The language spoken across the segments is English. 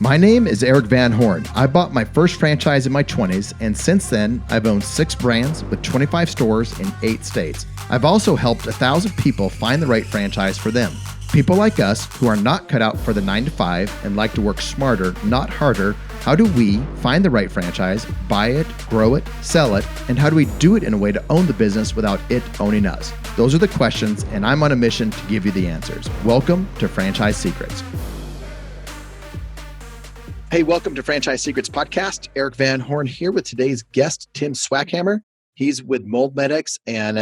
My name is Eric Van Horn. I bought my first franchise in my 20s, and since then, I've owned 6 brands with 25 stores in 8 states. I've also helped 1,000 people find the right franchise for them. People like us who are not cut out for the 9 to 5 and like to work smarter, not harder. How do we find the right franchise, buy it, grow it, sell it, and how do we do it in a way to own the business without it owning us? Those are the questions, and I'm on a mission to give you the answers. Welcome to Franchise Secrets. Hey, welcome to Franchise Secrets Podcast. Eric Van Horn here with today's guest, Tim Swackhammer. He's with Mold Medics and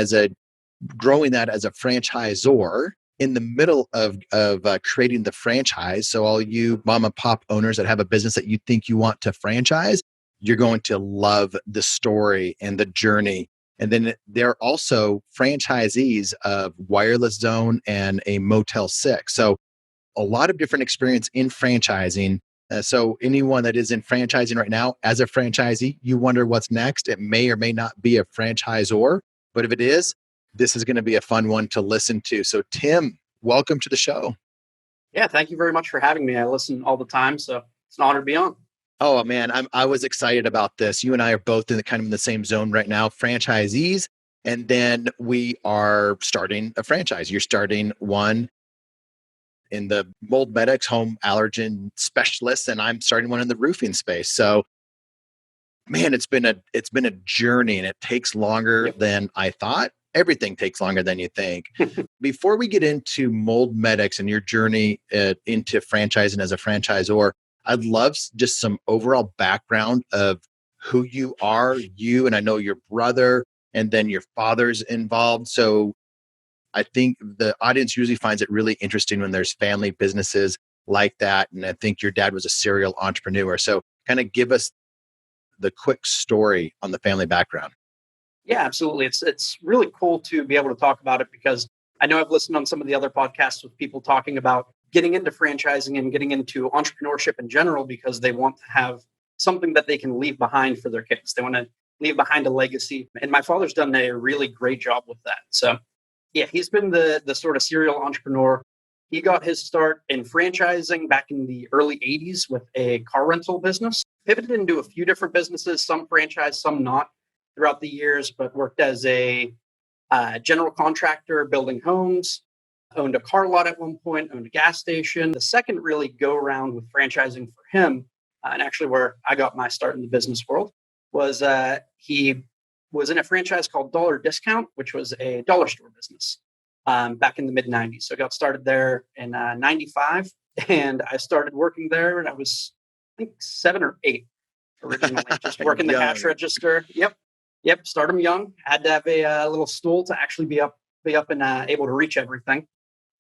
growing that as a franchisor in the middle of creating the franchise. So all you mom and pop owners that have a business that you think you want to franchise, you're going to love the story and the journey. And then they're also franchisees of Wireless Zone and a Motel 6. So a lot of different experience in franchising. So anyone that is in franchising right now as a franchisee, you wonder what's next. It may or may not be a franchisor, but if it is, this is going to be a fun one to listen to. So Tim, welcome to the show. Yeah, thank you very much for having me. I listen all the time, so it's an honor to be on. Oh man, I was excited about this. You and I are both in the same zone right now, franchisees, and then we are starting a franchise. You're starting one in the Mold Medics home allergen specialists, and I'm starting one in the roofing space. So man, it's been a journey, and it takes longer than I thought. Everything takes longer than you think. Before we get into Mold Medics and your journey into franchising as a franchisor, I'd love just some overall background of who you are, and I know your brother, and then your father's involved. So I think the audience usually finds it really interesting when there's family businesses like that. And I think your dad was a serial entrepreneur. So kind of give us the quick story on the family background. Yeah, absolutely. It's really cool to be able to talk about it because I know I've listened on some of the other podcasts with people talking about getting into franchising and getting into entrepreneurship in general because they want to have something that they can leave behind for their kids. They want to leave behind a legacy. And my father's done a really great job with that. So yeah, he's been the sort of serial entrepreneur. He got his start in franchising back in the early 80s with a car rental business. Pivoted into a few different businesses, some franchise, some not throughout the years, but worked as a general contractor building homes, owned a car lot at one point, owned a gas station. The second really go around with franchising for him, and actually where I got my start in the business world, was he was in a franchise called Dollar Discount, which was a dollar store business back in the mid-90s. So I got started there in 95, and I started working there, and I was, I think, 7 or 8 originally, just working the cash register. Yep. Start them young. Had to have a little stool to actually be up and able to reach everything.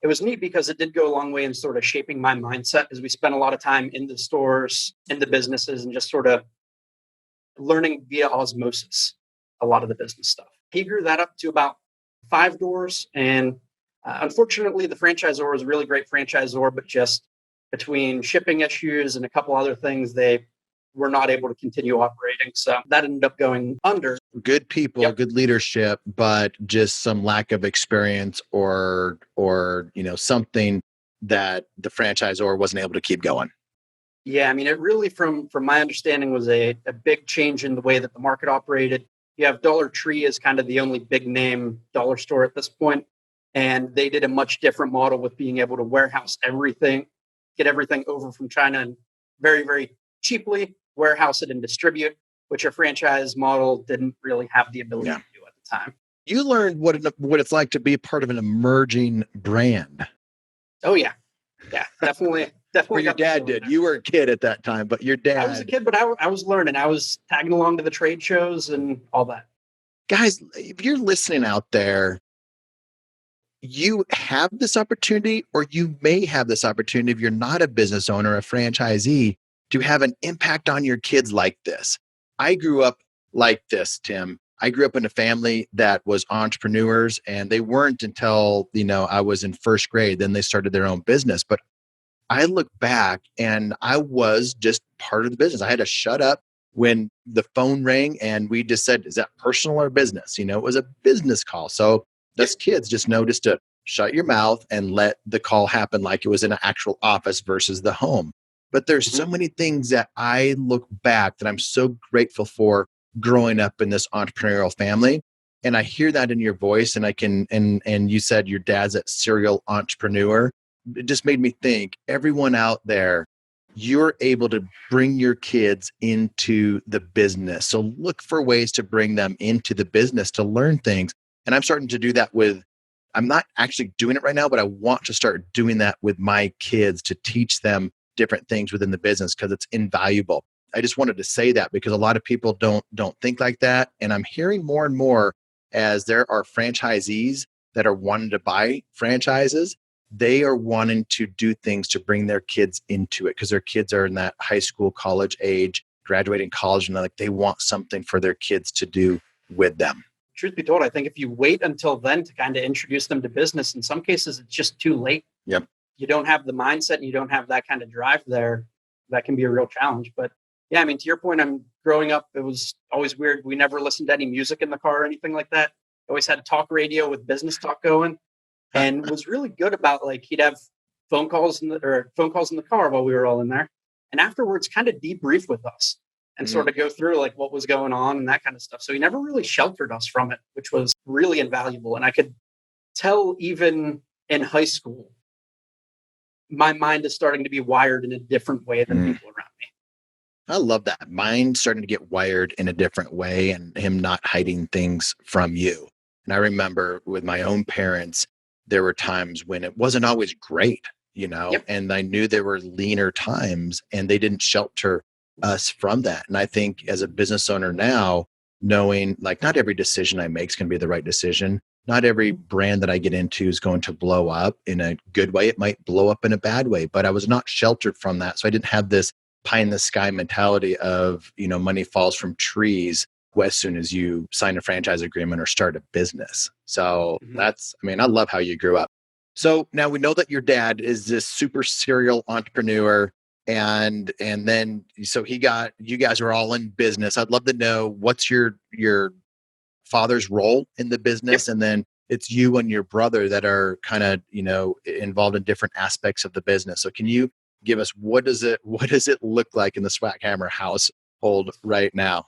It was neat because it did go a long way in sort of shaping my mindset as we spent a lot of time in the stores, in the businesses, and just sort of learning via osmosis a lot of the business stuff. He grew that up to about 5 doors. And unfortunately, the franchisor was a really great franchisor, but just between shipping issues and a couple other things, they were not able to continue operating. So that ended up going under. Good people, good leadership, but just some lack of experience or something that the franchisor wasn't able to keep going. Yeah, I mean, it really, from my understanding, was a big change in the way that the market operated. You have Dollar Tree as kind of the only big name dollar store at this point, and they did a much different model with being able to warehouse everything, get everything over from China and very, very cheaply warehouse it and distribute, which a franchise model didn't really have the ability to do at the time. You learned what it's like to be part of an emerging brand. Oh yeah, definitely. Well, your dad did. You were a kid at that time, but your dad. I was a kid, but I was learning. I was tagging along to the trade shows and all that. Guys, if you're listening out there, you have this opportunity, or you may have this opportunity if you're not a business owner, a franchisee, to have an impact on your kids like this. I grew up like this, Tim. I grew up in a family that was entrepreneurs, and they weren't until, I was in first grade. Then they started their own business. But I look back and I was just part of the business. I had to shut up when the phone rang and we just said, is that personal or business? It was a business call. So us kids just know just to shut your mouth and let the call happen like it was in an actual office versus the home. But there's Mhm. so many things that I look back that I'm so grateful for growing up in this entrepreneurial family. And I hear that in your voice, and I can, and you said your dad's a serial entrepreneur. It just made me think, everyone out there, you're able to bring your kids into the business. So look for ways to bring them into the business to learn things. And I'm starting to do that with, I'm not actually doing it right now, but I want to start doing that with my kids to teach them different things within the business because it's invaluable. I just wanted to say that because a lot of people don't think like that, and I'm hearing more and more as there are franchisees that are wanting to buy franchises. They are wanting to do things to bring their kids into it because their kids are in that high school, college age, graduating college, and like they want something for their kids to do with them. Truth be told, I think if you wait until then to kind of introduce them to business, in some cases it's just too late. Yep. You don't have the mindset and you don't have that kind of drive there. That can be a real challenge. But yeah, I mean, to your point, I'm growing up, it was always weird. We never listened to any music in the car or anything like that. Always had talk radio with business talk going, and was really good about, like, he'd have phone calls in the car while we were all in there, and afterwards kind of debrief with us and Mhm. sort of go through like what was going on and that kind of stuff. So he never really sheltered us from it, which was really invaluable. And I could tell even in high school, my mind is starting to be wired in a different way than Mm. people around me. I love that. Mine starting to get wired in a different way and him not hiding things from you. And I remember with my own parents, there were times when it wasn't always great, Yep. and I knew there were leaner times and they didn't shelter us from that. And I think as a business owner now, knowing like not every decision I make is going to be the right decision. Not every brand that I get into is going to blow up in a good way. It might blow up in a bad way, but I was not sheltered from that. So I didn't have this pie in the sky mentality of money falls from trees as soon as you sign a franchise agreement or start a business. So Mhm. that's, I mean, I love how you grew up. So now we know that your dad is this super serial entrepreneur, and then so he got, you guys are all in business. I'd love to know what's your father's role in the Yep. business, and then it's you and your brother that are kind of involved in different aspects of the business. So can you give us, what does it look like in the Swackhammer household right now?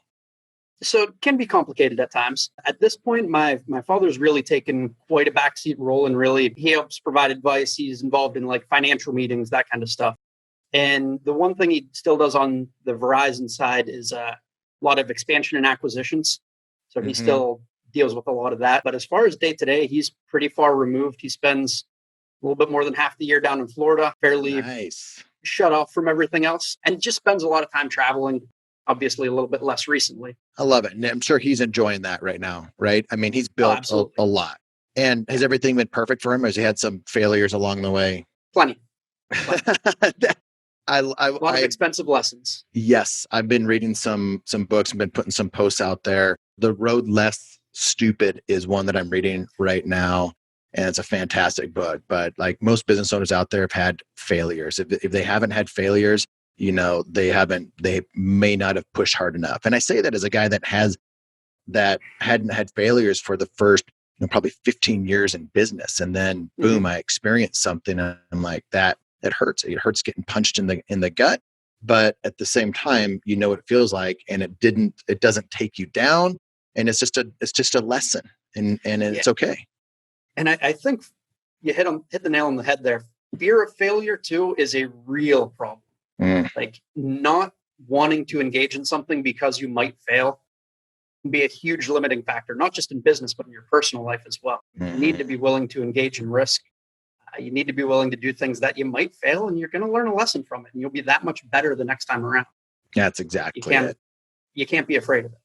So it can be complicated at times. At this point, my father's really taken quite a backseat role, and really he helps provide advice. He's involved in like financial meetings, that kind of stuff. And the one thing he still does on the Verizon side is a lot of expansion and acquisitions. So he Hmm. still deals with a lot of that. But as far as day to day, he's pretty far removed. He spends a little bit more than half the year down in Florida, fairly Nice. shut off from everything else, and just spends a lot of time traveling. Obviously, a little bit less recently. I love it. And I'm sure he's enjoying that right now, right? I mean, he's Oh, built a absolutely. lot. And has Yeah, everything been perfect for him, or has he had some failures along the way? plenty, plenty. A lot of I expensive lessons. Yes, I've been reading some books and been putting some posts out there. The Road Less Stupid is one that I'm reading right now, and it's a fantastic book. But like most business owners out there have had failures. If they haven't had failures, they may not have pushed hard enough. And I say that as a guy that hadn't had failures for the first probably 15 years in business, and then Mhm. boom, I experienced something, and I'm like, that it hurts. It hurts getting punched in the gut, but at the same time, you know what it feels like, and it doesn't take you down, and it's just a lesson, and Yeah, it's okay. and I think you hit the nail on the head there. Fear of failure too is a real problem. Mm, Like, not wanting to engage in something because you might fail can be a huge limiting factor, not just in business, but in your personal life as well. You need to mhm. be willing to engage in risk. You need to be willing to do things that you might fail, and you're going to learn a lesson from it, and you'll be that much better the next time around. That's You exactly can't it. you can't be afraid of it.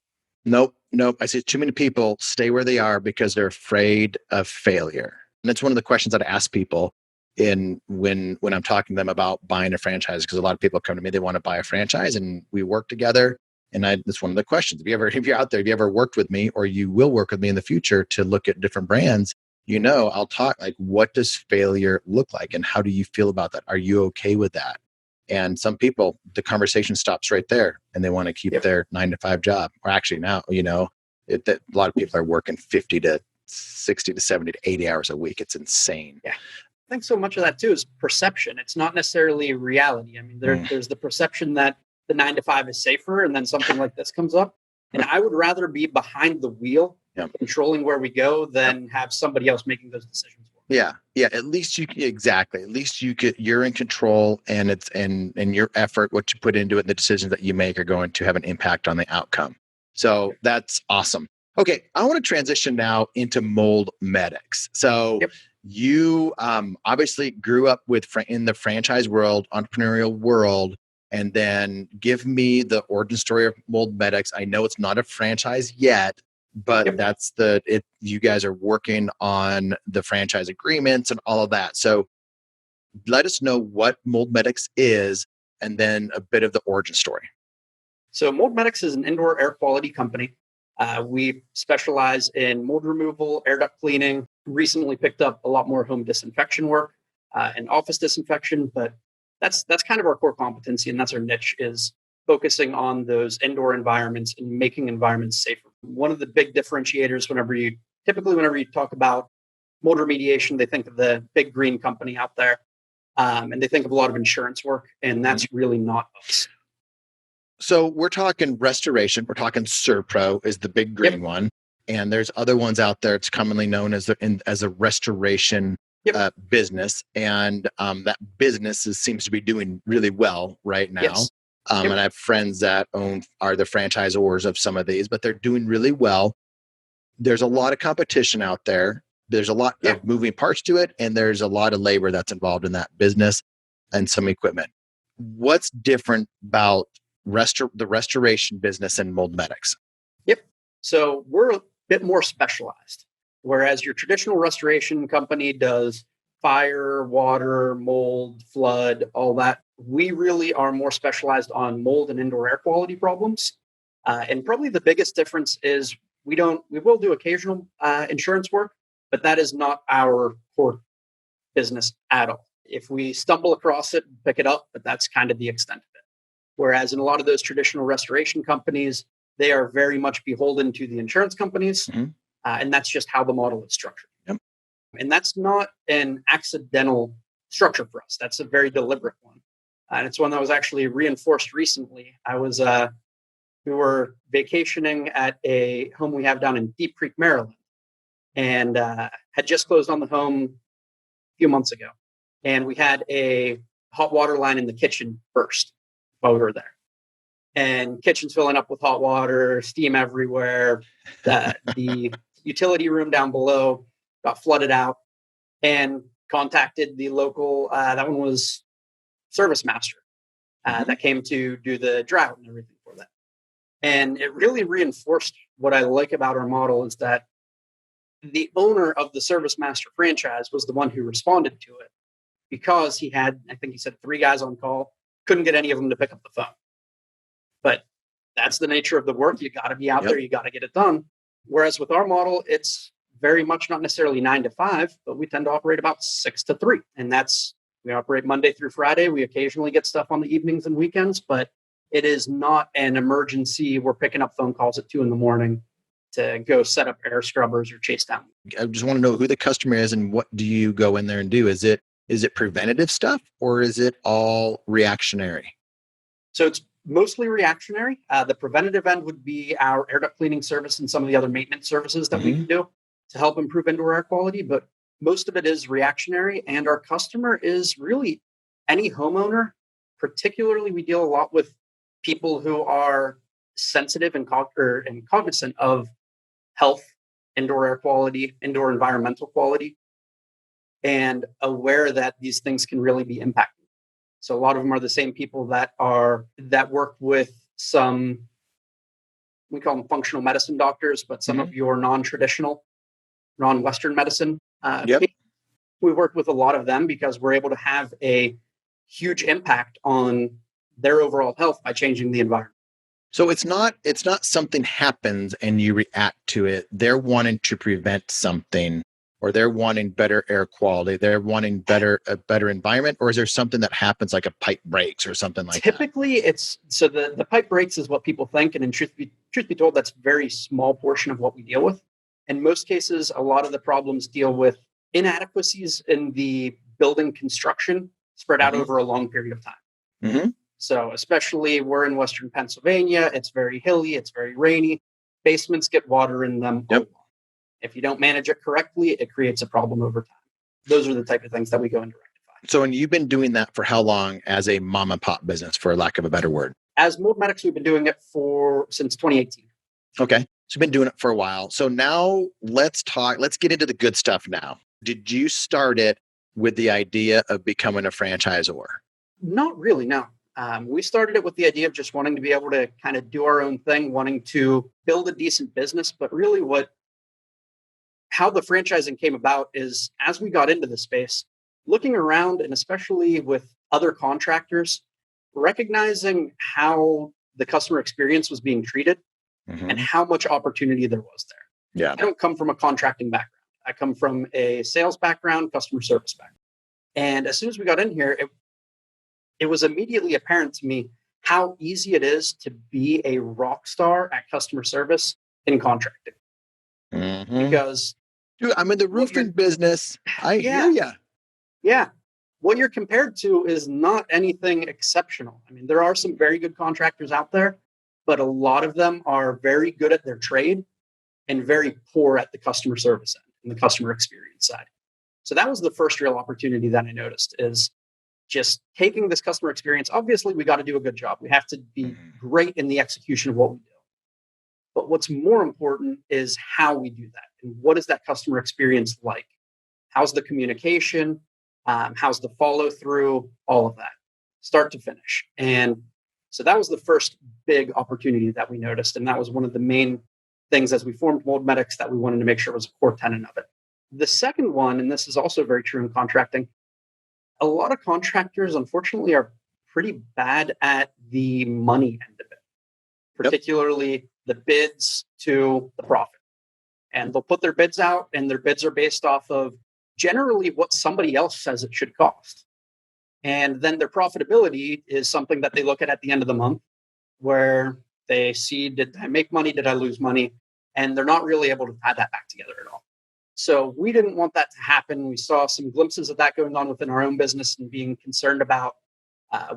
Nope, nope. I see too many people stay where they are because they're afraid of failure. And it's one of the questions that I ask people in when I'm talking to them about buying a franchise, because a lot of people come to me, they want to buy a franchise and we work together. And that's one of the questions. If you're out there, if you ever worked with me or you will work with me in the future to look at different brands, I'll talk like, what does failure look like? And how do you feel about that? Are you okay with that? And some people, the conversation stops right there and they want to keep Yep. their 9 to 5 job. Or actually now, that a lot of people are working 50 to 60 to 70 to 80 hours a week. It's insane. Yeah. think so much of that too is perception. It's not necessarily reality. I mean, there's the perception that the 9 to 5 is safer, and then something like this comes up. And I would rather be behind the wheel, Yep. controlling where we go, than have somebody else making those decisions for me. Yeah. At least exactly. At least you're in control, and it's and your effort, what you put into it, and the decisions that you make are going to have an impact on the outcome. So that's awesome. Okay, I want to transition now into mold medics. So Yep. you obviously grew up in the franchise world, entrepreneurial world, and then give me the origin story of mold medics. I know it's not a franchise yet, but Yep. you guys are working on the franchise agreements and all of that. So let us know what mold medics is, and then a bit of the origin story. So Mold Medics is an indoor air quality company. We specialize in mold removal, air duct cleaning. Recently picked up a lot more home disinfection work and office disinfection, but that's kind of our core competency, and that's our niche, is focusing on those indoor environments and making environments safer. One of the big differentiators whenever you talk about mold remediation, they think of the big green company out there, and they think of a lot of insurance work, and that's really not us. So we're talking restoration. We're talking Serpro is the big green one, and there's other ones out there. It's commonly known as a restoration business, and that business seems to be doing really well right now. Yes. And I have friends that are the franchisors of some of these, but they're doing really well. There's a lot of competition out there. There's a lot of moving parts to it, and there's a lot of labor that's involved in that business and some equipment. What's different about the restoration business and mold medics? Yep. So we're a bit more specialized. Whereas your traditional restoration company does fire, water, mold, flood, all that, we really are more specialized on mold and indoor air quality problems. And probably the biggest difference is we will do occasional insurance work, but that is not our core business at all. If we stumble across it, pick it up, but that's kind of the extent of it. Whereas in a lot of those traditional restoration companies, they are very much beholden to the insurance companies. And that's just how the model is structured. Yep. And that's not an accidental structure for us. That's a very deliberate one. And it's one that was actually reinforced recently. We were vacationing at a home we have down in Deep Creek, Maryland, and had just closed on the home a few months ago. And we had a hot water line in the kitchen burst while we were there. And kitchen's filling up with hot water, steam everywhere. The utility room down below got flooded out, and contacted the local, that one was Service Master, that came to do the drought and everything for that. And it really reinforced what I like about our model, is that the owner of the Service Master franchise was the one who responded to it, because he had, I think he said, 3 guys on call, couldn't get any of them to pick up the phone. But that's the nature of the work. You got to be out there. You got to get it done. Whereas with our model, it's very much not necessarily 9 to 5, but we tend to operate about 6 to 3. And we operate Monday through Friday. We occasionally get stuff on the evenings and weekends, but it is not an emergency. We're picking up phone calls at 2 a.m. to go set up air scrubbers or chase down. I just want to know who the customer is, and what do you go in there and do? Is it preventative stuff, or is it all reactionary? So it's mostly reactionary. The preventative end would be our air duct cleaning service and some of the other maintenance services that we can do to help improve indoor air quality. But most of it is reactionary. And our customer is really any homeowner. Particularly, we deal a lot with people who are sensitive and cognizant of health, indoor air quality, indoor environmental quality, and aware that these things can really be impacted. So a lot of them are the same people that work with some, we call them functional medicine doctors, but some of your non-traditional, non-Western medicine. We work with a lot of them because we're able to have a huge impact on their overall health by changing the environment. So it's not something happens and you react to it. They're wanting to prevent something, or they're wanting better air quality. They're wanting a better environment, or is there something that happens, like a pipe breaks or something like that? Typically, it's so the pipe breaks is what people think, and in truth be told, that's a very small portion of what we deal with. In most cases, a lot of the problems deal with inadequacies in the building construction spread out Mhm. over a long period of time. Mhm. So especially we're in Western Pennsylvania, it's very hilly, it's very rainy. Basements get water in them a Yep. lot. If you don't manage it correctly, it creates a problem over time. Those are the type of things that we go in to rectify. So, and you've been doing that for how long as a mom and pop business, for lack of a better word? As Mold Medics, we've been doing it since 2018. Okay. So you've been doing it for a while. So now let's get into the good stuff now. Did you start it with the idea of becoming a franchisor? Not really, no. We started it with the idea of just wanting to be able to kind of do our own thing, wanting to build a decent business. But really, how the franchising came about is as we got into the space, looking around and especially with other contractors, recognizing how the customer experience was being treated and Mhm. how much opportunity there was there. Yeah. I don't come from a contracting background. I come from a sales background, customer service background. And as soon as we got in here, it was immediately apparent to me how easy it is to be a rock star at customer service in contracting. Mhm. Because Dude, I'm in the what you're, roofing business. I hear yeah, you. yeah, what you're compared to is not anything exceptional. I mean, there are some very good contractors out there, but a lot of them are very good at their trade and very poor at the customer service end and the customer experience side. So that was the first real opportunity that I noticed is just taking this customer experience. Obviously, we got to do a good job. We have to be Mhm. great in the execution of what we do. But what's more important is how we do that and what is that customer experience like? How's the communication? How's the follow through? All of that, start to finish. And so that was the first big opportunity that we noticed. And that was one of the main things as we formed Mold Medics that we wanted to make sure was a core tenet of it. The second one, and this is also very true in contracting, a lot of contractors, unfortunately, are pretty bad at the money end of it, Yep. particularly the bids to the profit. And they'll put their bids out, and their bids are based off of generally what somebody else says it should cost. And then their profitability is something that they look at the end of the month, where they see, did I make money? Did I lose money? And they're not really able to tie that back together at all. So we didn't want that to happen. We saw some glimpses of that going on within our own business and being concerned about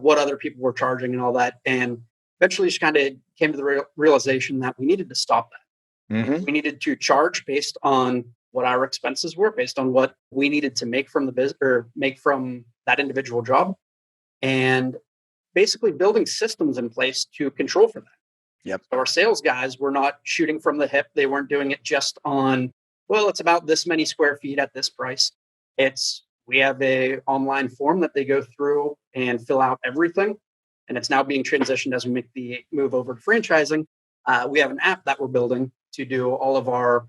what other people were charging and all that. And eventually just kind of came to the realization that we needed to stop that. Mhm. We needed to charge based on what our expenses were, based on what we needed to make from the business or make from that individual job, and basically building systems in place to control for that. Yep. So our sales guys were not shooting from the hip. They weren't doing it just on, well, it's about this many square feet at this price. It's we have a online form that they go through and fill out everything. And it's now being transitioned as we make the move over to franchising. We have an app that we're building to do all of our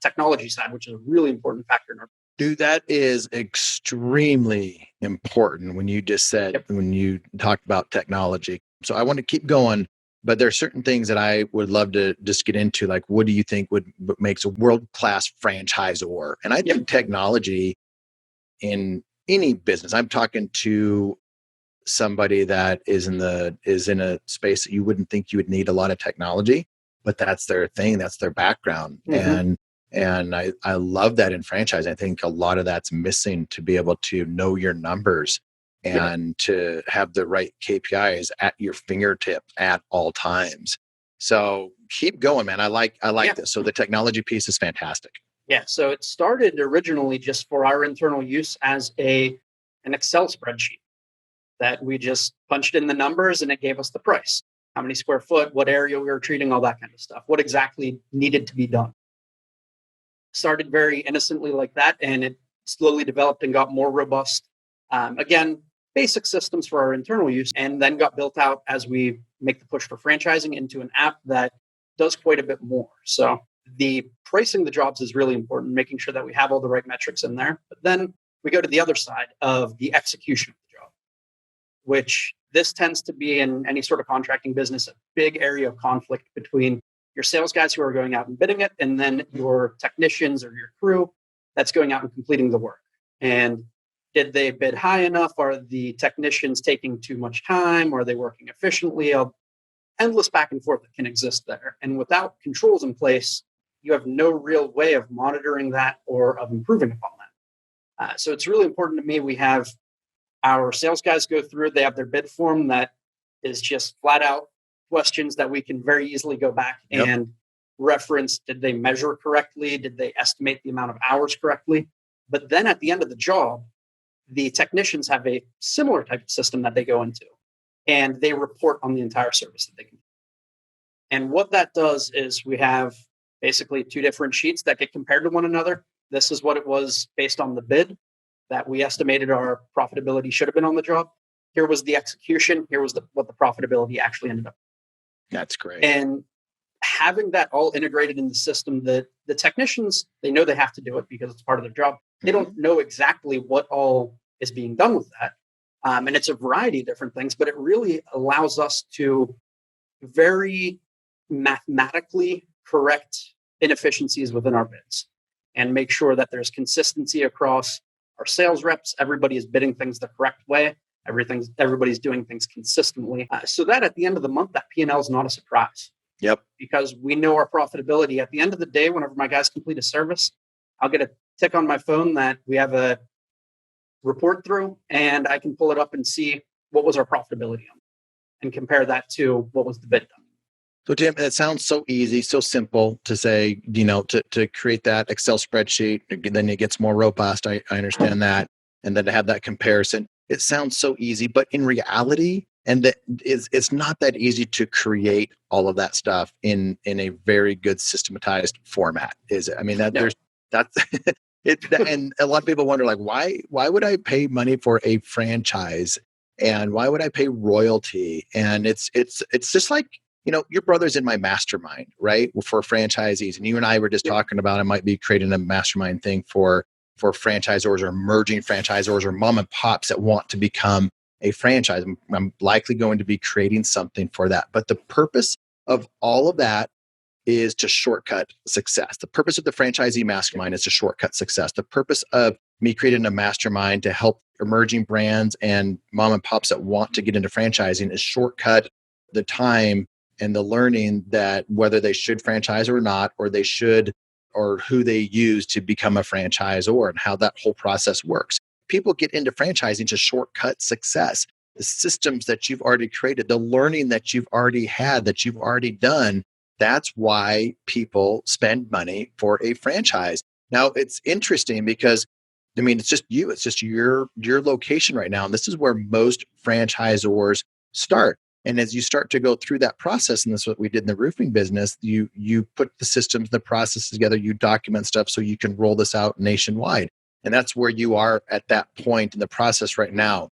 technology side, which is a really important factor in our. Dude, that is extremely important when you just said, Yep. when you talked about technology. So I want to keep going, but there are certain things that I would love to just get into. Like, what do you think what makes a world-class franchisor? And I think Yep. technology in any business, I'm talking to somebody that is in a space that you wouldn't think you would need a lot of technology, but that's their thing, that's their background. Mm-hmm. And I love that in franchise. I think a lot of that's missing, to be able to know your numbers Yep. and to have the right KPIs at your fingertips at all times. So keep going, man. I like Yeah. this. So the technology piece is fantastic. Yeah. So it started originally just for our internal use as an Excel spreadsheet that we just punched in the numbers and it gave us the price, how many square foot, what area we were treating, all that kind of stuff, what exactly needed to be done. Started very innocently like that, and it slowly developed and got more robust. Again, basic systems for our internal use, and then got built out as we make the push for franchising into an app that does quite a bit more. So the pricing the jobs is really important, making sure that we have all the right metrics in there. But then we go to the other side of the execution of the job, which this tends to be in any sort of contracting business, a big area of conflict between your sales guys who are going out and bidding it, and then your technicians or your crew that's going out and completing the work. And did they bid high enough? Are the technicians taking too much time? Are they working efficiently? Endless back and forth that can exist there. And without controls in place, you have no real way of monitoring that or of improving upon that. So it's really important to me. We have our sales guys go through, they have their bid form that is just flat out questions that we can very easily go back Yep. and reference. Did they measure correctly? Did they estimate the amount of hours correctly? But then at the end of the job, the technicians have a similar type of system that they go into, and they report on the entire service that they can. And what that does is we have basically two different sheets that get compared to one another. This is what it was based on the bid that we estimated our profitability should have been on the job. Here was the execution. Here was what the profitability actually ended up. That's great. And having that all integrated in the system, that the technicians, they know they have to do it because it's part of their job. They don't know exactly what all is being done with that. And it's a variety of different things, but it really allows us to very mathematically correct inefficiencies within our bids and make sure that there's consistency across our sales reps. Everybody is bidding things the correct way. Everybody's doing things consistently, so that at the end of the month, that P&L is not a surprise. Yep. Because we know our profitability. At the end of the day, whenever my guys complete a service, I'll get a tick on my phone that we have a report through, and I can pull it up and see what was our profitability on and compare that to what was the bid done. So Tim, it sounds so easy, so simple to say, to create that Excel spreadsheet, then it gets more robust. I understand that. And then to have that comparison, it sounds so easy, but in reality, it's not that easy to create all of that stuff in a very good systematized format, is it? I mean, that's it. And a lot of people wonder, like, why would I pay money for a franchise? And why would I pay royalty? And it's just like, your brother's in my mastermind, right? For franchisees. And you and I were just talking about, I might be creating a mastermind thing for franchisors or emerging franchisors or mom and pops that want to become a franchise. I'm likely going to be creating something for that. But the purpose of all of that is to shortcut success. The purpose of the franchisee mastermind is to shortcut success. The purpose of me creating a mastermind to help emerging brands and mom and pops that want to get into franchising is shortcut the time and the learning that whether they should franchise or not, or they should, or who they use to become a franchisor and how that whole process works. People get into franchising to shortcut success. The systems that you've already created, the learning that you've already had, that you've already done, that's why people spend money for a franchise. Now, it's interesting because, it's just you. It's just your location right now. And this is where most franchisors start. And as you start to go through that process, and this is what we did in the roofing business, you put the systems, the processes together, you document stuff so you can roll this out nationwide. And that's where you are at that point in the process right now.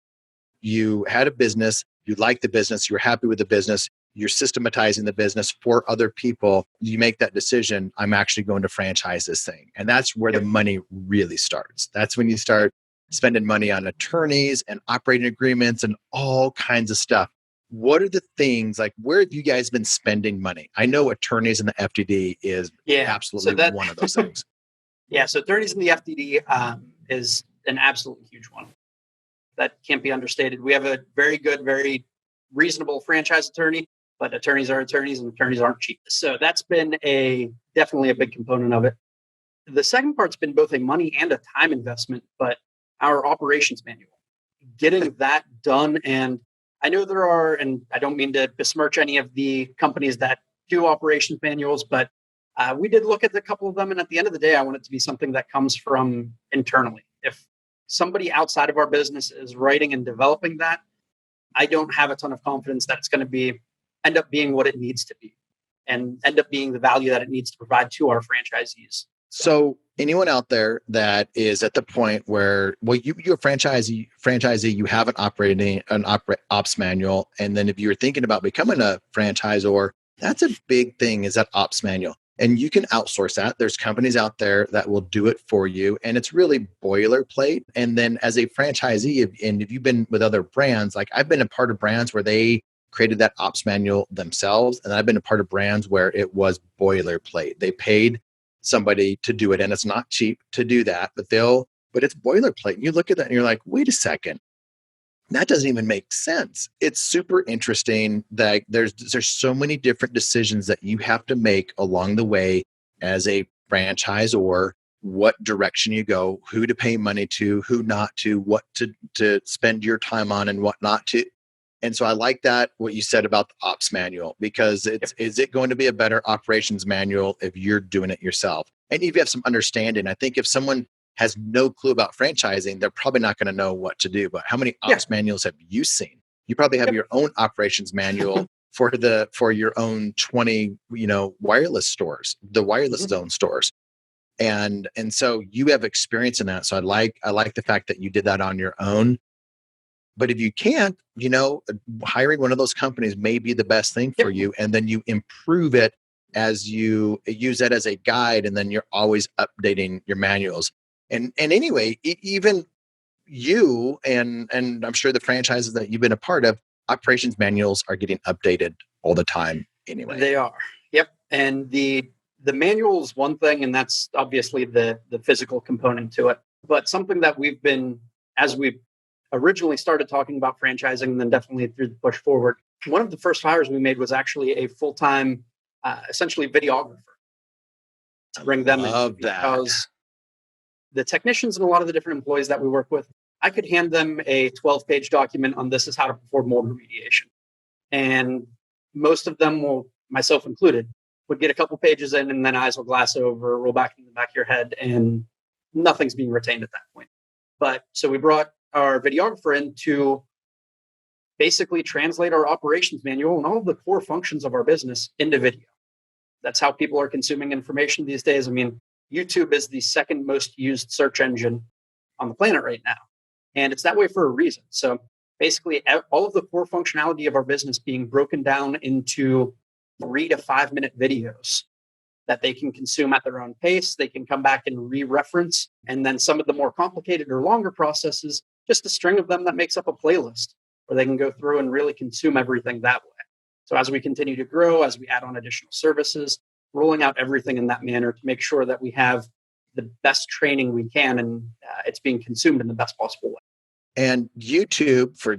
You had a business, you like the business, you're happy with the business, you're systematizing the business for other people. You make that decision, I'm actually going to franchise this thing. And that's where the money really starts. That's when you start spending money on attorneys and operating agreements and all kinds of stuff. What are the things, like, where have you guys been spending money? I know attorneys in the FDD is absolutely one of those things. Yeah, so attorneys in the FDD is an absolutely huge one. That can't be understated. We have a very good, very reasonable franchise attorney, but attorneys are attorneys and attorneys aren't cheap. So that's been definitely a big component of it. The second part's been both a money and a time investment, but our operations manual, getting that done. And I know there are, and I don't mean to besmirch any of the companies that do operations manuals, but we did look at a couple of them. And at the end of the day, I want it to be something that comes from internally. If somebody outside of our business is writing and developing that, I don't have a ton of confidence that it's going to end up being what it needs to be and end up being the value that it needs to provide to our franchisees. So anyone out there that is at the point where, you're a franchisee, you have an ops manual. And then if you're thinking about becoming a franchisor, that's a big thing, is that ops manual. And you can outsource that. There's companies out there that will do it for you. And it's really boilerplate. And then as a franchisee, if you've been with other brands, like I've been a part of brands where they created that ops manual themselves. And I've been a part of brands where it was boilerplate. They paid somebody to do it, and it's not cheap to do that, but it's boilerplate. And you look at that and you're like, wait a second, that doesn't even make sense. It's super interesting that there's so many different decisions that you have to make along the way as a franchisor what direction you go, who to pay money to, who not to, what to spend your time on and what not to. And so I like that, what you said about the ops manual, because is it going to be a better operations manual if you're doing it yourself? And if you have some understanding, I think if someone has no clue about franchising, they're probably not going to know what to do. But how many Yeah. ops manuals have you seen? You probably have your own operations manual for your own 20, wireless stores, the wireless zone stores. And so you have experience in that. So I like the fact that you did that on your own. But if you can't, hiring one of those companies may be the best thing for you. And then you improve it as you use that as a guide, and then you're always updating your manuals. And anyway, even you and I'm sure the franchises that you've been a part of, operations manuals are getting updated all the time anyway. They are. Yep. And the manual is one thing, and that's obviously the physical component to it. But something that we've been, as we originally started talking about franchising, and then definitely through the push forward, one of the first hires we made was actually a full-time, essentially videographer to bring them in, because the technicians and a lot of the different employees that we work with, I could hand them a 12-page document on this is how to perform mold remediation. And most of them will, myself included, would get a couple pages in and then eyes will glass over, roll back in the back of your head, and nothing's being retained at that point. But so we brought our videographer in to basically translate our operations manual and all of the core functions of our business into video. That's how people are consuming information these days. I mean, YouTube is the second most used search engine on the planet right now. And it's that way for a reason. So basically, all of the core functionality of our business being broken down into 3 to 5 minute videos that they can consume at their own pace. They can come back and re-reference. And then some of the more complicated or longer processes, just a string of them that makes up a playlist where they can go through and really consume everything that way. So as we continue to grow, as we add on additional services, rolling out everything in that manner to make sure that we have the best training we can, and it's being consumed in the best possible way. And YouTube, for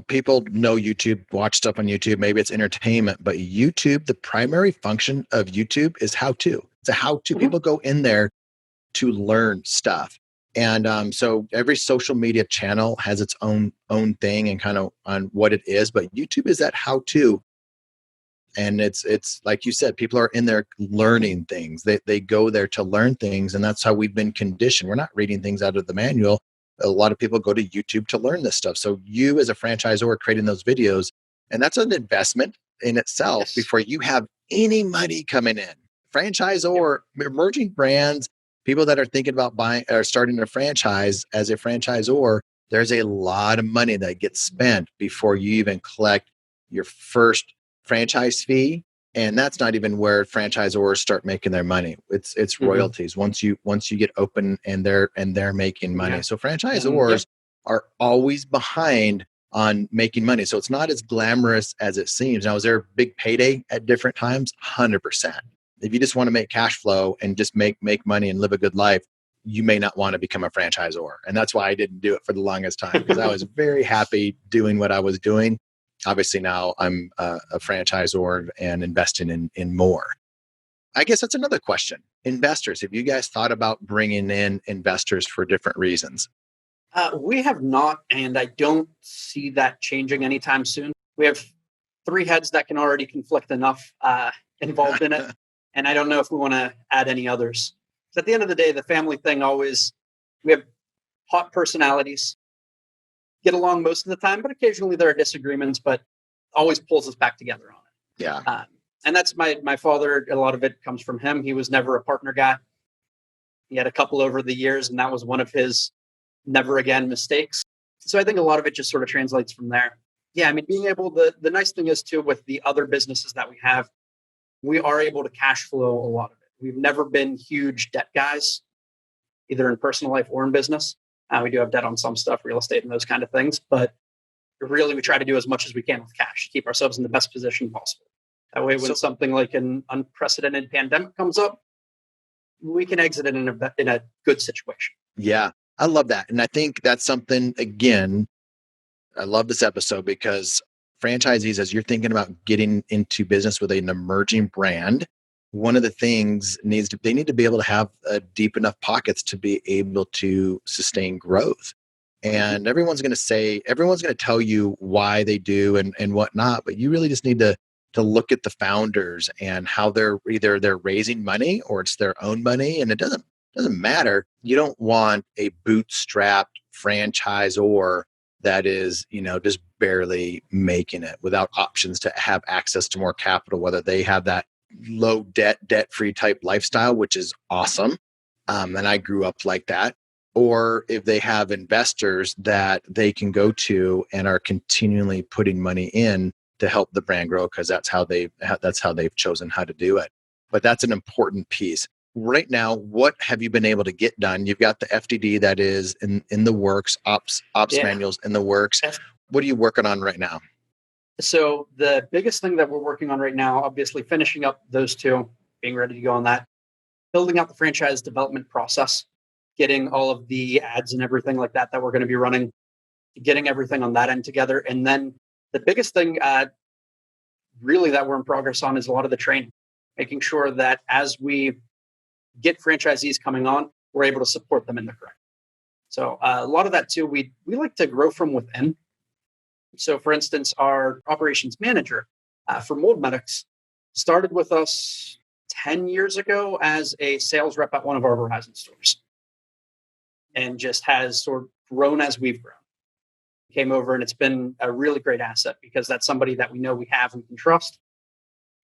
people know YouTube, watch stuff on YouTube, maybe it's entertainment, but YouTube, the primary function of YouTube is how to. It's a how to. People go in there to learn stuff. And so every social media channel has its own thing and kind of on what it is, but YouTube is that how to. And it's like you said, people are in there learning things. They go there to learn things, and that's how we've been conditioned. We're not reading things out of the manual. A lot of people go to YouTube to learn this stuff. So you as a franchisor creating those videos, and that's an investment in itself before you have any money coming in. Franchisor, emerging brands, people that are thinking about buying or starting a franchise as a franchisor, there's a lot of money that gets spent before you even collect your first franchise fee. And that's not even where franchisors start making their money. It's royalties once you get open and they're making money. So franchisors are always behind on making money. So it's not as glamorous as it seems. Now, is there a big payday at different times? 100%. If you just want to make cash flow and just make money and live a good life, you may not want to become a franchisor. And that's why I didn't do it for the longest time, because I was very happy doing what I was doing. Obviously now I'm a franchisor and investing in more. I guess that's another question. Investors, have you guys thought about bringing in investors for different reasons? We have not, and I don't see that changing anytime soon. We have 3 heads that can already conflict enough involved in it. And I don't know if we want to add any others. So at the end of the day, the family thing always, we have hot personalities, get along most of the time, but occasionally there are disagreements, but always pulls us back together on it. Yeah. And that's my father. A lot of it comes from him. He was never a partner guy. He had a couple over the years, and that was one of his never again mistakes. So I think a lot of it just sort of translates from there. Yeah, I mean, being able, the nice thing is too, with the other businesses that we have, we are able to cash flow a lot of it. We've never been huge debt guys, either in personal life or in business. We do have debt on some stuff, real estate and those kind of things, but really we try to do as much as we can with cash, keep ourselves in the best position possible. That way, when something like an unprecedented pandemic comes up, we can exit it in a good situation. Yeah, I love that. And I think that's something, again, I love this episode because franchisees, as you're thinking about getting into business with an emerging brand, one of the things they need to be able to have deep enough pockets to be able to sustain growth. Mhm. And everyone's going to tell you why they do and whatnot, but you really just need to look at the founders and how they're raising money or it's their own money. And it doesn't matter. You don't want a bootstrapped franchisor that is, just barely making it without options to have access to more capital, whether they have that low debt free type lifestyle, which is awesome. And I grew up like that. Or if they have investors that they can go to and are continually putting money in to help the brand grow, because that's how they've chosen how to do it. But that's an important piece. Right now, what have you been able to get done? You've got the FDD that is in the works, ops Yeah. manuals in the works. F- What are you working on right now? So the biggest thing that we're working on right now, obviously finishing up those two, being ready to go on that, building out the franchise development process, getting all of the ads and everything like that we're going to be running, getting everything on that end together. And then the biggest thing really that we're in progress on is a lot of the training, making sure that as we get franchisees coming on, we're able to support them in the correct. So a lot of that too, we like to grow from within. So for instance, our operations manager for Mold Medics started with us 10 years ago as a sales rep at one of our Verizon stores and just has sort of grown as we've grown. Came over and it's been a really great asset because that's somebody that we know we have and can trust.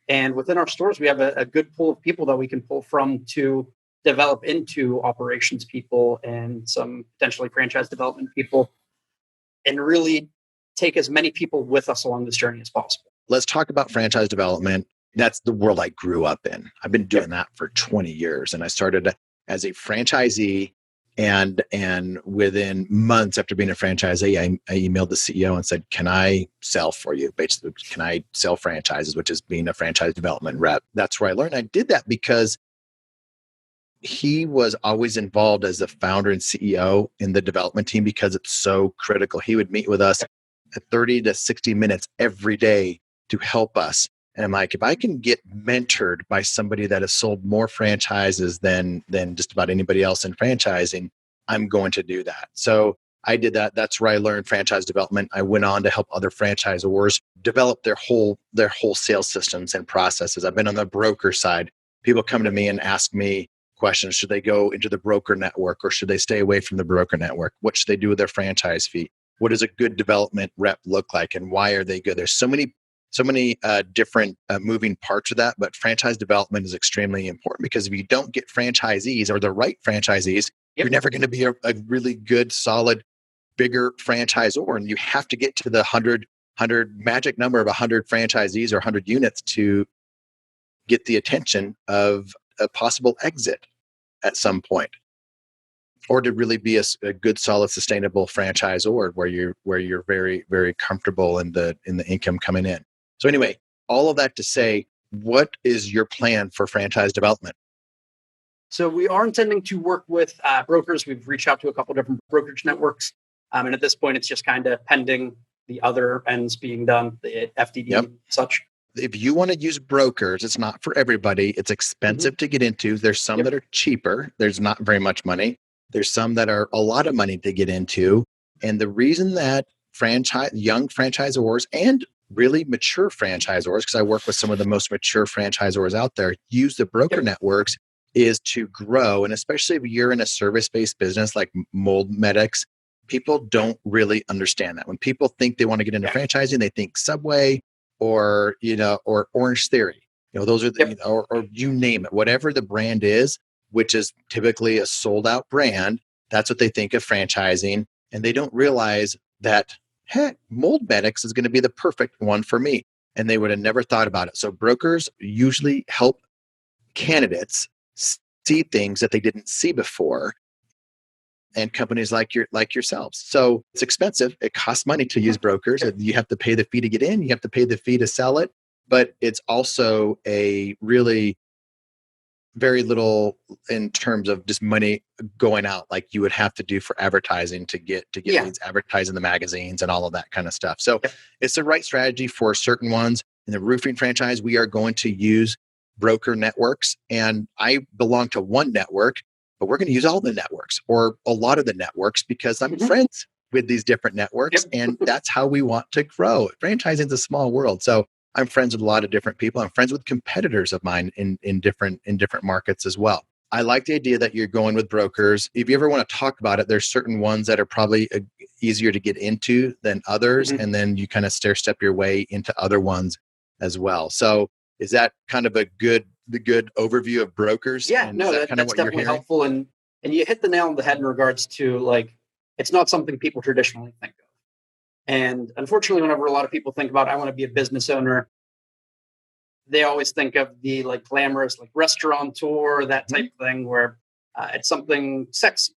And within our stores, we have a good pool of people that we can pull from to develop into operations people and some potentially franchise development people and really take as many people with us along this journey as possible. Let's talk about franchise development. That's the world I grew up in. I've been doing Yep. that for 20 years. And I started as a franchisee. And within months after being a franchisee, I emailed the CEO and said, can I sell for you? Basically, can I sell franchises, which is being a franchise development rep? That's where I learned. I did that because he was always involved as the founder and CEO in the development team because it's so critical. He would meet with us at 30 to 60 minutes every day to help us. And I'm like, if I can get mentored by somebody that has sold more franchises than just about anybody else in franchising, I'm going to do that. So I did that. That's where I learned franchise development. I went on to help other franchisors develop their whole sales systems and processes. I've been on the broker side. People come to me and ask me questions. Should they go into the broker network or should they stay away from the broker network? What should they do with their franchise fee? What does a good development rep look like and why are they good? There's so many different moving parts of that, but franchise development is extremely important because if you don't get franchisees or the right franchisees, Yep. you're never going to be a really good, solid, bigger franchisor. And you have to get to the 100 magic number of 100 franchisees or 100 units to get the attention of a possible exit at some point, or to really be a good, solid, sustainable franchisor where you're very, very comfortable in the income coming in. So anyway, all of that to say, what is your plan for franchise development? So we are intending to work with brokers. We've reached out to a couple different brokerage networks. And at this point, it's just kind of pending the other ends being done, the FDD Yep. and such. If you want to use brokers, it's not for everybody. It's expensive to get into. There's some Yep. that are cheaper. There's not very much money. There's some that are a lot of money to get into. And the reason that young franchisors and really mature franchisors, because I work with some of the most mature franchisors out there, use the broker Yep. networks is to grow. And especially if you're in a service-based business like Mold Medics, people don't really understand that. When people think they want to get into Yeah. franchising, they think Subway or or Orange Theory. Those are Yep. or you name it, whatever the brand is, which is typically a sold out brand. That's what they think of franchising, and they don't realize that heck, Mold Medics is going to be the perfect one for me, and they would have never thought about it. So brokers usually help candidates see things that they didn't see before, and companies like yourselves. So it's expensive. It costs money to use brokers. Yep. You have to pay the fee to get in. You have to pay the fee to sell it. But it's also a really very little in terms of just money going out like you would have to do for advertising to get Yeah. leads, advertise in the magazines and all of that kind of stuff. So Yep. it's the right strategy for certain ones. In the roofing franchise, we are going to use broker networks, and I belong to one network, but we're going to use all the networks or a lot of the networks because I'm Mhm. friends with these different networks, Yep. and that's how we want to grow. Franchising is a small world, so I'm friends with a lot of different people. I'm friends with competitors of mine in different markets as well. I like the idea that you're going with brokers. If you ever want to talk about it, there's certain ones that are probably easier to get into than others, Mhm. and then you kind of stair step your way into other ones as well. So, is that kind of the good overview of brokers? Yeah, And is no, that kind of that's what you're definitely hearing? helpful, and you hit the nail on the head in regards to like it's not something people traditionally think of. And unfortunately, whenever a lot of people think about I want to be a business owner, they always think of the like glamorous like restaurateur, that type Hmm. of thing, where it's something sexy.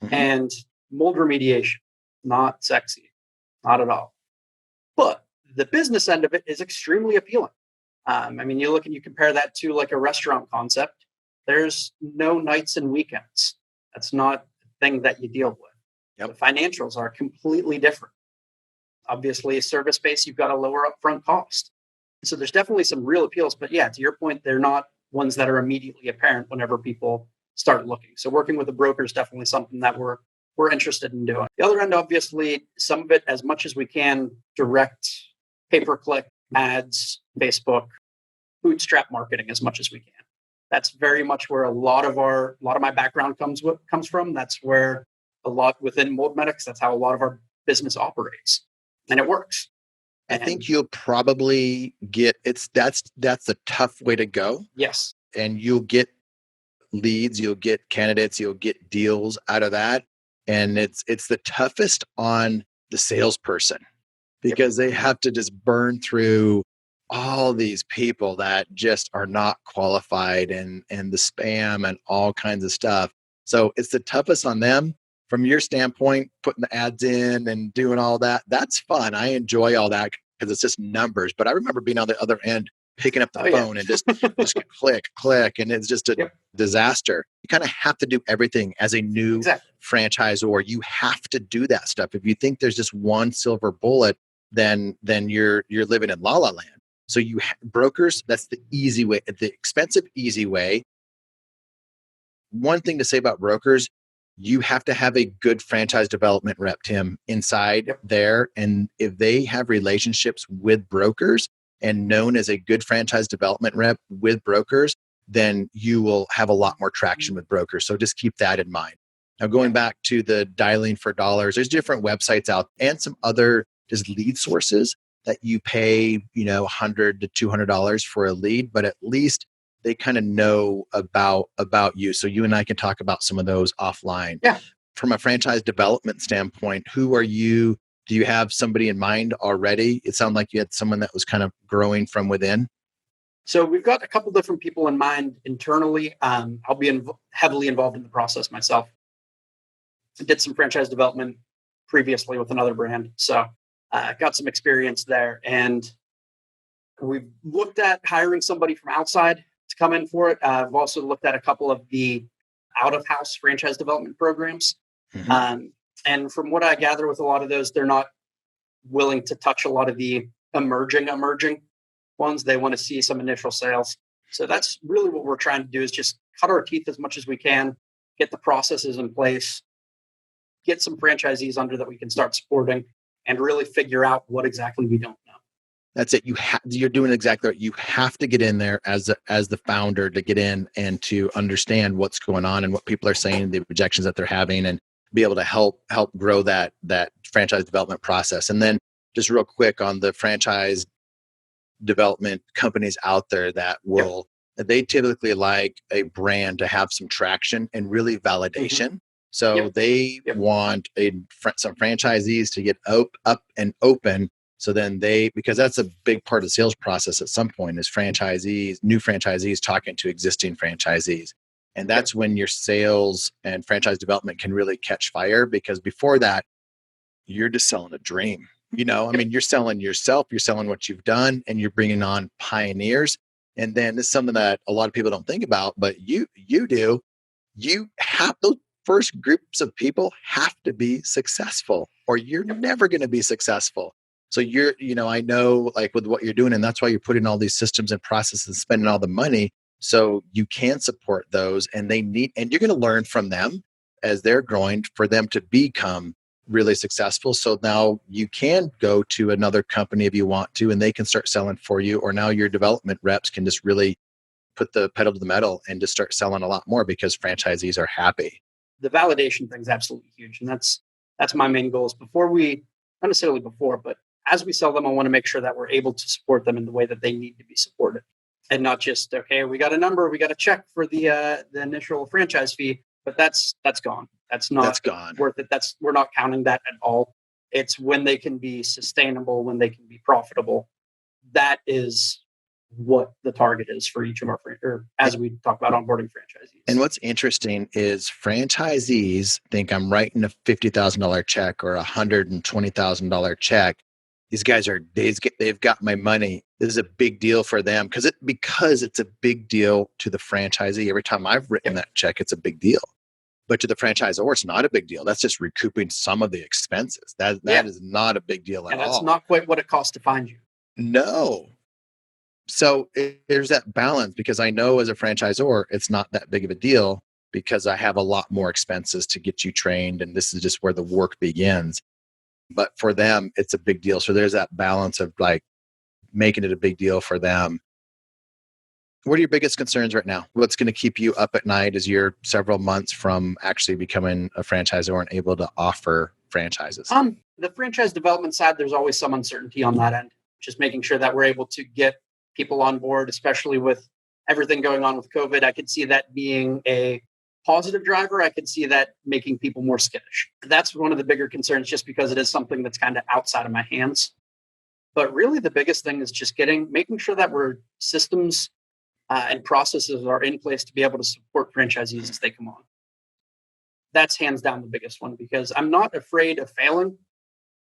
Hmm. And mold remediation, not sexy, not at all. But the business end of it is extremely appealing. I mean, you look and you compare that to like a restaurant concept. There's no nights and weekends. That's not the thing that you deal with. Yep. The financials are completely different. Obviously, service based, you've got a lower upfront cost. So there's definitely some real appeals. But yeah, to your point, they're not ones that are immediately apparent whenever people start looking. So working with a broker is definitely something that we're interested in doing. The other end, obviously, some of it as much as we can, direct pay per click ads, Facebook, bootstrap marketing as much as we can. That's very much where a lot of my background comes from. That's where a lot within Mold Medics. That's how a lot of our business operates, and it works. I And think you'll probably get that's a tough way to go, yes, and you'll get leads, you'll get candidates, you'll get deals out of that, and it's the toughest on the salesperson yep, because they have to just burn through all these people that just are not qualified and the spam and all kinds of stuff. So it's the toughest on them. From your standpoint, putting the ads in and doing all that, that's fun. I enjoy all that because it's just numbers. But I remember being on the other end, picking up the oh yeah, phone and just click, click, and it's just a yep, disaster. You kind of have to do everything as a new exactly. franchisor. You have to do that stuff. If you think there's just one silver bullet, then you're living in la la land. So brokers, that's the easy way, the expensive easy way. One thing to say about brokers, you have to have a good franchise development rep, Tim, inside Yep. there. And if they have relationships with brokers and known as a good franchise development rep with brokers, then you will have a lot more traction with brokers. So just keep that in mind. Now, going Yep. back to the dialing for dollars, there's different websites out and some other just lead sources that you pay, $100 to $200 for a lead, but at least they kind of know about you. So you and I can talk about some of those offline. Yeah. From a franchise development standpoint, who are you? Do you have somebody in mind already? It sounded like you had someone that was kind of growing from within. So we've got a couple different people in mind internally. I'll be heavily involved in the process myself. I did some franchise development previously with another brand, so got some experience there. And we've looked at hiring somebody from outside to come in for it. I've also looked at a couple of the out of house franchise development programs. Mhm. Um, and from what I gather with a lot of those, they're not willing to touch a lot of the emerging ones. They want to see some initial sales. So that's really what we're trying to do is just cut our teeth as much as we can, get the processes in place, get some franchisees under that we can start supporting, and really figure out what exactly we don't know. That's it. You're doing exactly right. You have to get in there as the founder to get in and to understand what's going on and what people are saying, the objections that they're having, and be able to help grow that franchise development process. And then just real quick on the franchise development companies out there Yep. they typically like a brand to have some traction and really Mm-hmm. validation. So Yep. they Yep. want some franchisees to get up and open. So then because that's a big part of the sales process at some point is new franchisees talking to existing franchisees. And Yep. that's when your sales and franchise development can really catch fire because before that, you're just selling a dream. I Yep. mean, you're selling yourself, you're selling what you've done, and you're bringing on pioneers. And then this is something that a lot of people don't think about, but you do. You have those first groups of people have to be successful, or you're Yep. never going to be successful. So I know like with what you're doing, and that's why you're putting all these systems and processes and spending all the money. So you can support those and and you're going to learn from them as they're growing for them to become really successful. So now you can go to another company if you want to, and they can start selling for you. Or now your development reps can just really put the pedal to the metal and just start selling a lot more because franchisees are happy. The validation thing is absolutely huge. And that's my main goal is not necessarily before, but as we sell them, I want to make sure that we're able to support them in the way that they need to be supported. And not just, okay, we got a number, we got a check for the initial franchise fee, but that's gone. That's gone. Worth it. We're not counting that at all. It's when they can be sustainable, when they can be profitable. That is what the target is for each of our as we talk about onboarding franchisees. And what's interesting is franchisees think I'm writing a $50,000 check or a $120,000 check. These guys they've got my money. This is a big deal for them because it's a big deal to the franchisee. Every time I've written that check, it's a big deal. But to the franchisor, it's not a big deal. That's just recouping some of the expenses. That is not a big deal at all. And that's not quite what it costs to find you. No. So there's that balance because I know as a franchisor, it's not that big of a deal because I have a lot more expenses to get you trained. And this is just where the work begins. But for them, it's a big deal. So there's that balance of like making it a big deal for them. What are your biggest concerns right now? What's going to keep you up at night as you're several months from actually becoming a franchisor and able to offer franchises? The franchise development side, there's always some uncertainty on that end. Just making sure that we're able to get people on board, especially with everything going on with COVID. I could see that being a positive driver. I could see that making people more skittish. That's one of the bigger concerns just because it is something that's kind of outside of my hands. But really the biggest thing is just making sure that we're systems and processes are in place to be able to support franchisees as they come on. That's hands down the biggest one because I'm not afraid of failing,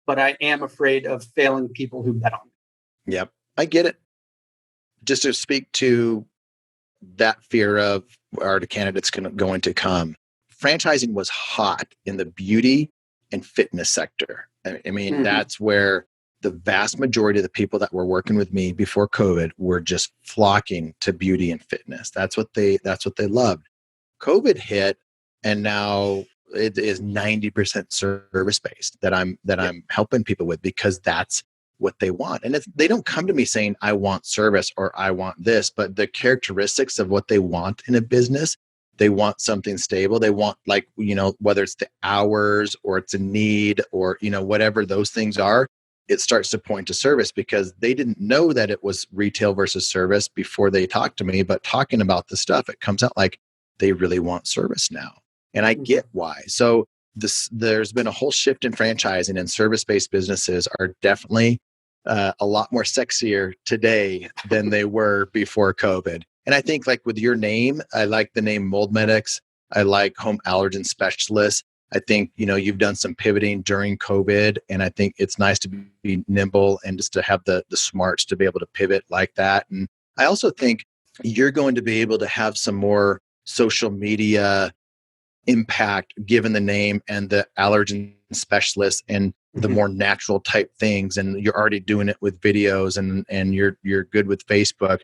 but I am afraid of failing people who bet on me. Yep, I get it. Just to speak to that fear of are the candidates going to come, franchising was hot in the beauty and fitness sector. I mean, that's where the vast majority of the people that were working with me before COVID were just flocking to beauty and fitness. That's what they loved. COVID hit, and now it is 90% service based that I'm helping people with because that's what they want. And they don't come to me saying, I want service or I want this, but the characteristics of what they want in a business, they want something stable. They want whether it's the hours or it's a need or, whatever those things are, it starts to point to service because they didn't know that it was retail versus service before they talked to me, but talking about the stuff, it comes out like they really want service now. And I get why. So there's been a whole shift in franchising, and service-based businesses are definitely a lot more sexier today than they were before COVID. And I think like with your name, I like the name Mold Medics. I like home allergen specialists. I think, you've done some pivoting during COVID, and I think it's nice to be nimble and just to have the smarts to be able to pivot like that. And I also think you're going to be able to have some more social media impact given the name and the allergen specialist and the more natural type things. And you're already doing it with videos and you're good with Facebook.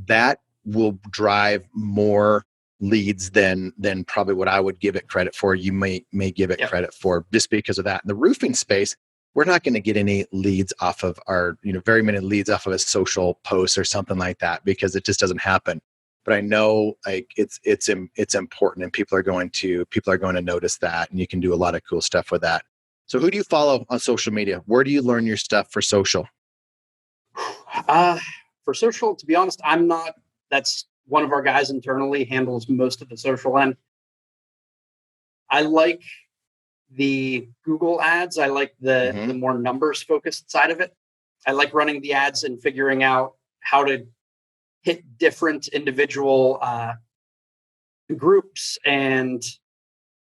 That will drive more leads than probably what I would give it credit for. You may give it credit for just because of that. In the roofing space, we're not going to get any leads off of our, very many leads off of a social post or something like that because it just doesn't happen. But I know like it's important, and people are going to notice that, and you can do a lot of cool stuff with that. So who do you follow on social media? Where do you learn your stuff for social? For social, to be honest, I'm not. That's one of our guys internally handles most of the social end. I like the Google ads. I like the more numbers focused side of it. I like running the ads and figuring out how to hit different individual groups and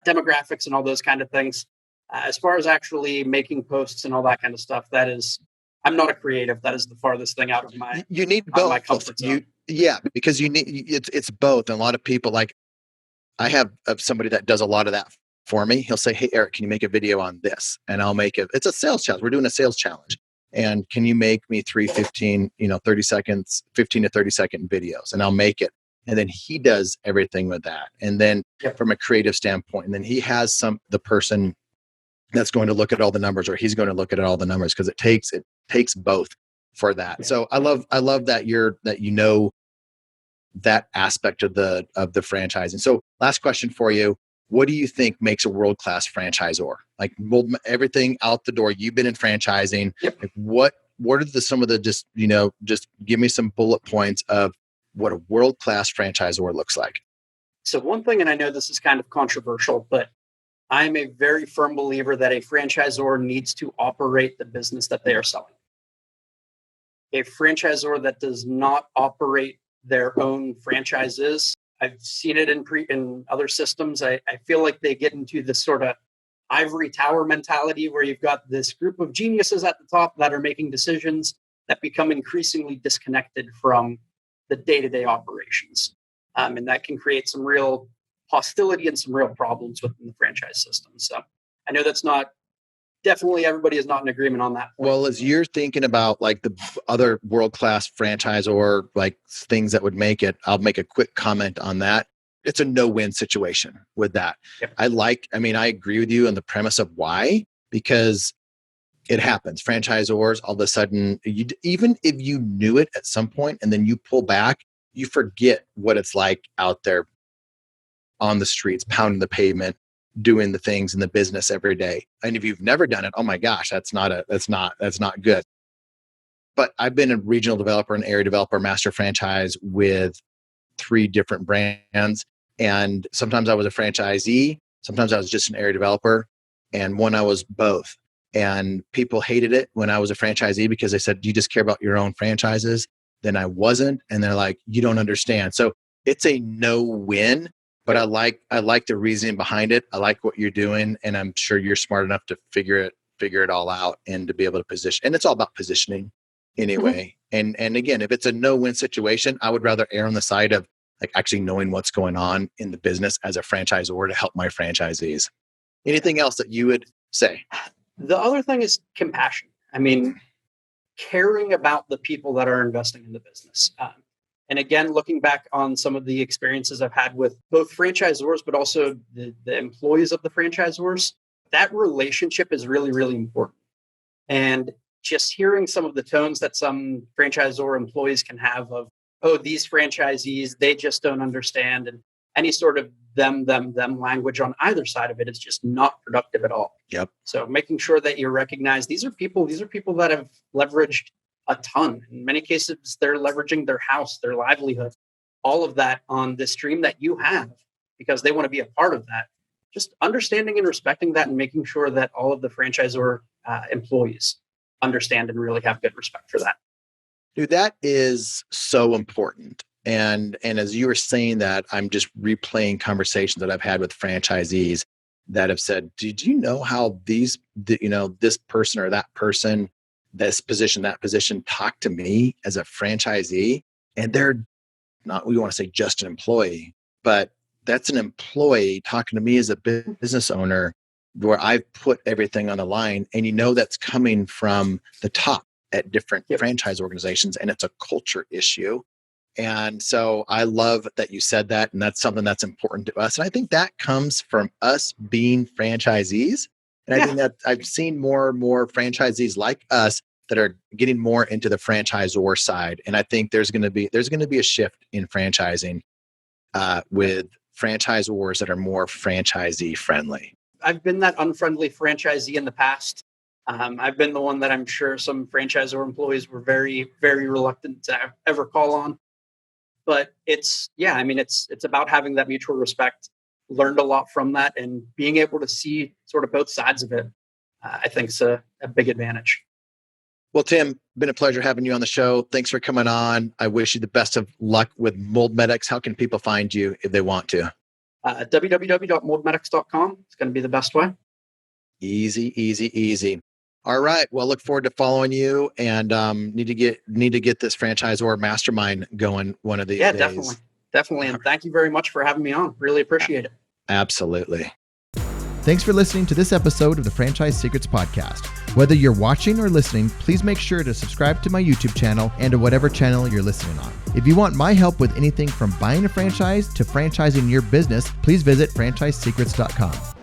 demographics and all those kind of things. As far as actually making posts and all that kind of stuff, I'm not a creative. That is the farthest thing out of my. You need both. My comfort zone. Because you need it's both. And a lot of people, like I have somebody that does a lot of that for me. He'll say, "Hey, Eric, can you make a video on this?" And I'll make it. It's a sales challenge. We're doing a sales challenge, And can you make me 30 seconds, 15 to 30 second videos? And I'll make it. And then he does everything with that. And then from a creative standpoint, and then he has the person that's going to look at all the numbers, or he's going to look at all the numbers, because it takes both for that. So I love that you know that aspect of the franchising. So last question for you. What do you think makes a world-class franchisor? Like, everything out the door. You've been in franchising. Yep. Like, what are some of the, just give me some bullet points of what a world-class franchisor looks like. So one thing, and I know this is kind of controversial, but I'm a very firm believer that a franchisor needs to operate the business that they are selling. A franchisor that does not operate their own franchises, I've seen it in other systems. I feel like they get into this sort of ivory tower mentality where you've got this group of geniuses at the top that are making decisions that become increasingly disconnected from the day-to-day operations. And that can create some real hostility and some real problems within the franchise system. So I know definitely everybody is not in agreement on that point. Well, as you're thinking about like the other world-class franchisor, like things that would make it, I'll make a quick comment on that. It's a no-win situation with that. Yep. I agree with you on the premise of why, because it happens. Franchisors, all of a sudden, even if you knew it at some point and then you pull back, you forget what it's like out there on the streets, pounding the pavement, doing the things in the business every day. And if you've never done it, oh my gosh, that's not good. But I've been a regional developer, an area developer, master franchise with 3 different brands. And sometimes I was a franchisee, sometimes I was just an area developer, and one I was both. And people hated it when I was a franchisee because they said, "Do you just care about your own franchises?" Then I wasn't. And they're like, "You don't understand." So it's a no-win, but I like the reasoning behind it. I like what you're doing. And I'm sure you're smart enough to figure it all out and to be able to position. And it's all about positioning anyway. Mm-hmm. And again, if it's a no-win situation, I would rather err on the side of like actually knowing what's going on in the business as a franchisor to help my franchisees. Anything else that you would say? The other thing is compassion. I mean, caring about the people that are investing in the business. And again, looking back on some of the experiences I've had with both franchisors, but also the employees of the franchisors, that relationship is really, really important. And just hearing some of the tones that some franchisor employees can have of, "Oh, these franchisees, they just don't understand," and any sort of them language on either side of it is just not productive at all. Yep. So making sure that you recognize these are people that have leveraged a ton. In many cases, they're leveraging their house, their livelihood, all of that on this dream that you have because they want to be a part of that. Just understanding and respecting that and making sure that all of the franchisor employees understand and really have good respect for that. Dude, that is so important. And as you were saying that, I'm just replaying conversations that I've had with franchisees that have said, "Did you know how this person or that person, this position, that position talked to me as a franchisee?" And they're not, we want to say just an employee, but that's an employee talking to me as a business owner where I've put everything on the line. And that's coming from the top at different franchise organizations, and it's a culture issue. And so I love that you said that, and that's something that's important to us. And I think that comes from us being franchisees. And I think that I've seen more and more franchisees like us that are getting more into the franchisor side. And I think there's going to be a shift in franchising with franchisors that are more franchisee friendly. I've been that unfriendly franchisee in the past. I've been the one that I'm sure some franchisor employees were very, very reluctant to ever call on. But it's about having that mutual respect. Learned a lot from that, and being able to see sort of both sides of it, I think is a big advantage. Well, Tim, been a pleasure having you on the show. Thanks for coming on. I wish you the best of luck with Mold Medics. How can people find you if they want to? www.moldmedics.com. It's going to be the best way. Easy. All right. Well, look forward to following you, and need to get this franchisor mastermind going one of these days. Yeah, definitely. And thank you very much for having me on. Really appreciate it. Absolutely. Thanks for listening to this episode of the Franchise Secrets Podcast. Whether you're watching or listening, please make sure to subscribe to my YouTube channel and to whatever channel you're listening on. If you want my help with anything from buying a franchise to franchising your business, please visit franchisesecrets.com.